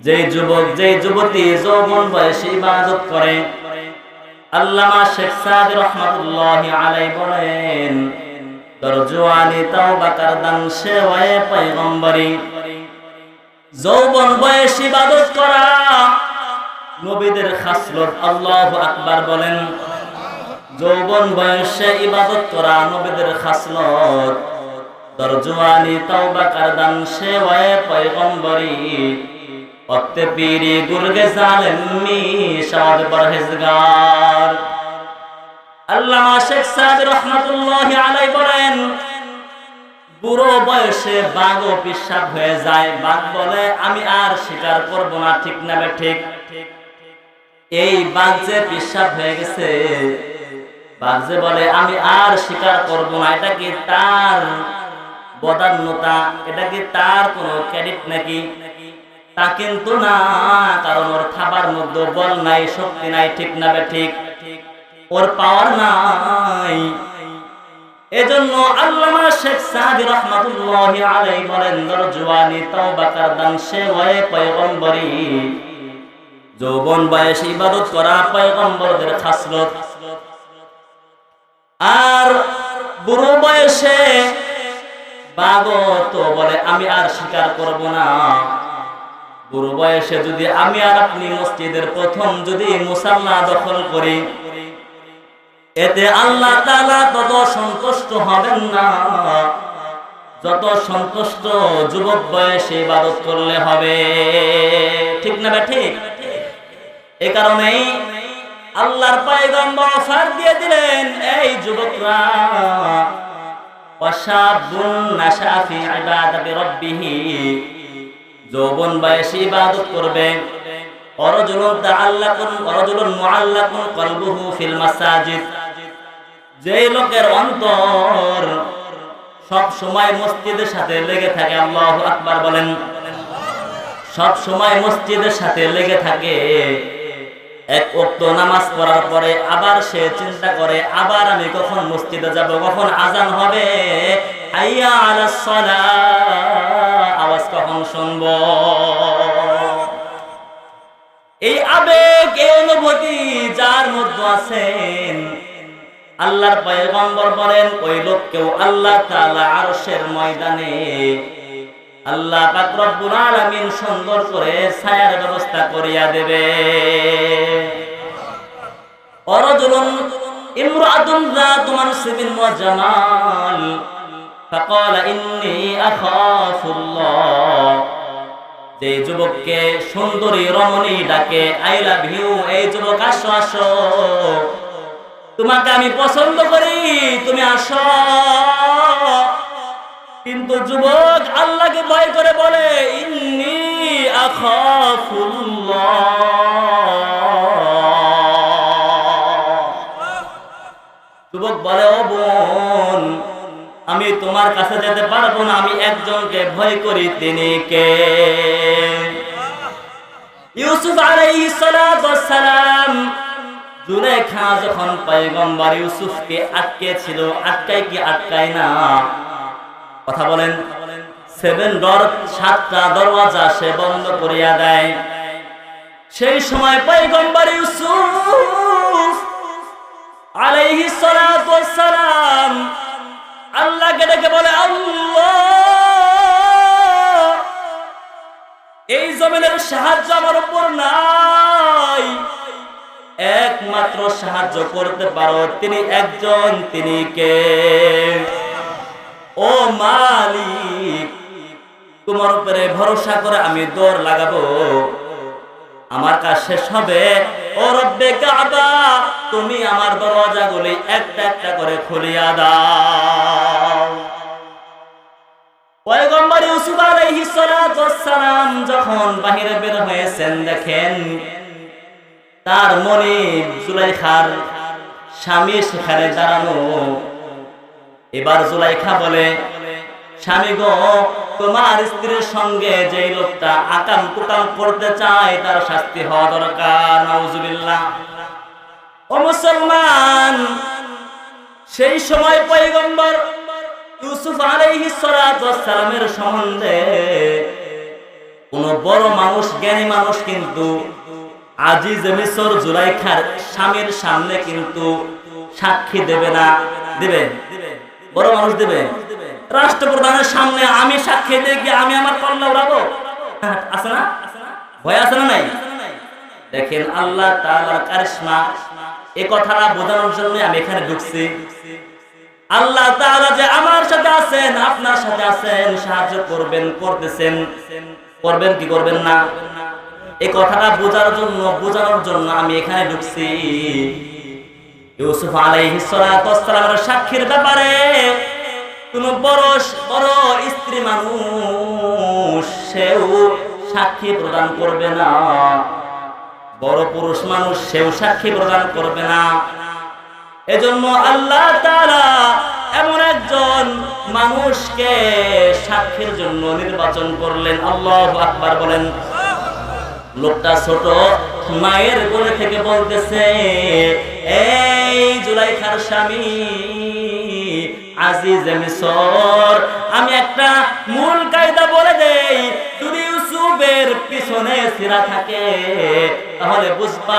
যে যুবক যে যুবতী যৌবন বয়সে ইবাদত করে, আল্লামা শেখ সাদি রহমাতুল্লাহি আলাইহি বলেন, দরজওয়ানি তাওবা কারদান সেওয়ায়ে পয়গম্বরি। যৌবন বয়সে ইবাদত করা নবীদের খাসলত। আল্লাহু আকবার বলেন। যৌবন বয়সে ইবাদত করা নবীদের খাসলত। দরজওয়ানি তাওবা কারদান সেওয়ায়ে পয়গম্বরি। ওয়াক্তে পীরি গুরগে জালেমি শাদ পরহেজগার। আল্লামা শেখ সাদি রহমাতুল্লাহি আলাইহি বলেন, বুড়ো বয়সে বাঘ ও পিশাব হয়ে যায়। বাঘ বলে আমি আর শিকার করব না, ঠিক না ঠিক? এই বাঘ যে পিশাব হয়ে গেছে, বাঘ যে বলে আমি আর শিকার করব না, এটা কি তার বদান্যতা? এটা কি তার কোনো ক্রেডিট নাকি? তা কিন্তু না, কারণ ওর খাবার মধ্যে বল নাই, শক্তি নাই, ঠিক না ঠিক? ওর পাওয়ার নাই। এজন্য আল্লামা শেখ সাদি রহমাতুল্লাহি আলাইহি বলেন, দরজওয়ানি তাওবা কারদান সেওয়ায়ে পয়গম্বরি। যৌবন বয়সে ইবাদত করা পয়গম্বরদের খাসলত। আর বুড়ো বয়সে বাঘ তো বলে আমি আর শিকার করব না। বুড়ো বয়সে যদি আমি আর আপনি মসজিদের প্রথম যদি মুসাল্লা দখল করি, এতে আল্লাহ তাআলা তত সন্তুষ্ট হবেন না যত সন্তুষ্ট যুবক বয়সে ইবাদত করলে হবে, ঠিক না ঠিক? এই কারণেই আল্লাহর পয়গম্বর অফার দিয়ে দিলেন, এই যুবকরা, ওয়াশাবুন নাশা ফি ইবাদাতি রাব্বিহি, যৌবন বয়সে ইবাদত করবে। ওয়ারাজুলুন তাআল্লাকুন ওয়ারাজুলুন মুআল্লাকুন কলবুহু ফিল মাসাজিদ, যেই লোকের অন্তর সব সময় মসজিদের সাথে লেগে থাকে। আল্লাহু আকবার বলেন। সব সময় মসজিদের সাথে লেগে থাকে। এক ওয়াক্ত নামাজ পড়ার পরে আবার সে চিন্তা করে, আবার আমি কখন মসজিদে যাব, কখন আজান হবে, হাইয়া আলাস সালাহ আওয়াজ কখন শুনব। এই আবেগ, এই অনুভূতি যার মধ্যে আছেন, আল্লাহর পয়গম্বর বলেন, ওই লোককেও আল্লাহ তাআলা আরশের ময়দানে আল্লাহ পাক রব্বুল আলামিন সুন্দর করে ছায়ার ব্যবস্থা করিয়া দেবে। ওয়ারাজুলুন ইমরাআতুন যাতু মানসিবিন ওয়া জামাল ফাকালা ইন্নী আখাফুল্লাহ, যে যুবককে সুন্দরী রমণী ডাকে, আই লাভ ইউ, এই যুবক আসো আসো, তোমাকে আমি পছন্দ করি, তুমি আসো। কিন্তু যুবক আল্লাহকে ভয় করে বলে, ইন্নী আখাফুল্লাহ। যুবক বলে, ও বোন, আমি তোমার কাছে যেতে পারবো না, আমি একজনকে ভয় করি, তিনি কে? ইউসুফ আলাইহিস সালাতু ওয়াস সালাম। জুলেখা যখন পয়গম্বর ইউসুফকে আটকে ছিল, আটকায় কি আটকায় না? কথা বলেন। 7 ডোর, 7টা দরওয়াজা সে বন্ধ করিয়া দেয়। সেই সময় পয়গম্বর ইউসুফ আলাইহিস সালাতু ওয়াস সালাম আল্লাহকে ডেকে বলে, আল্লাহ, এই জমিনের সাহায্য আমার উপর নাই, একমাত্র সাহায্য করতে পারো তিনি একজন, তিনি কে? ও মালিক, তোমার উপরে ভরসা করে আমি দৌড় লাগাবো, আমার কাজ শেষ হবে। ও রব্বে কাবা, তুমি আমার দরওয়াজাগুলি একটা একটা করে খুলিয়া দাও। পয়গম্বর ইউসুফ আলাইহিস সালাতু ওয়াস সালাম যখন বাহিরে বের হয়েছেন, দেখেন তার মনিব জুলাইখার স্বামী সেখানে দাঁড়ানো। এবার জুলাইখা বলে, স্বামী গো, তোমার স্ত্রীর সঙ্গে যে লোকটা আকাম কুকাম করতে চায় তার শাস্তি হওয়া দরকার। নাউজুবিল্লাহ। ও মুসলমান, সেই সময় পয়গম্বর ইউসুফ আলাইহিস সালাতু ওয়াস সালামের সম্বন্ধে কোন বড় মানুষ, জ্ঞানী মানুষ কিন্তু আজিজে মিসর জুলাইখার স্বামীর সামনে কিন্তু সাক্ষী দেবে না। দিবে? বড় মানুষ দিবে? রাষ্ট্রপ্রধানের সামনে আমি সাক্ষী দিয়ে আমি আমার কল্লা উড়াবো? আছে না? ভয় আছে না নাই? দেখেন আল্লাহ তাআলার কারিশমা, এই কথাটা বোঝানোর জন্য আমি এখানে ঢুকছি। আল্লাহ তাআলা যে আমার সাথে আছেন, আপনার সাথে আছেন, সাহায্য করবেন, করতেছেন, করবেন কি করবেন না, এই কথাটা বোঝানোর জন্য আমি এখানে ঢুকছি। ইউসুফ আলাইহিস সালাতু ওয়াস সালামের সাক্ষীর ব্যাপারে কোন বড় স্ত্রী মানুষ সেও সাক্ষী প্রদান করবে না, বড় পুরুষ মানুষ সেও সাক্ষী প্রদান করবে না। এজন্য আল্লাহ তাআলা এমন একজন মানুষকে সাক্ষীর জন্য নির্বাচন করলেন। আল্লাহু আকবার বলেন। লোকটা ছোট, মায়ের কোলে থেকে বলতেছে, এই জুলাইখার স্বামী আজিজে মিসর, আমি একটা মূল কায়দা বলে দেই, যদি ইউসুফের পিছনে সিরা থাকে তাহলে বুঝবা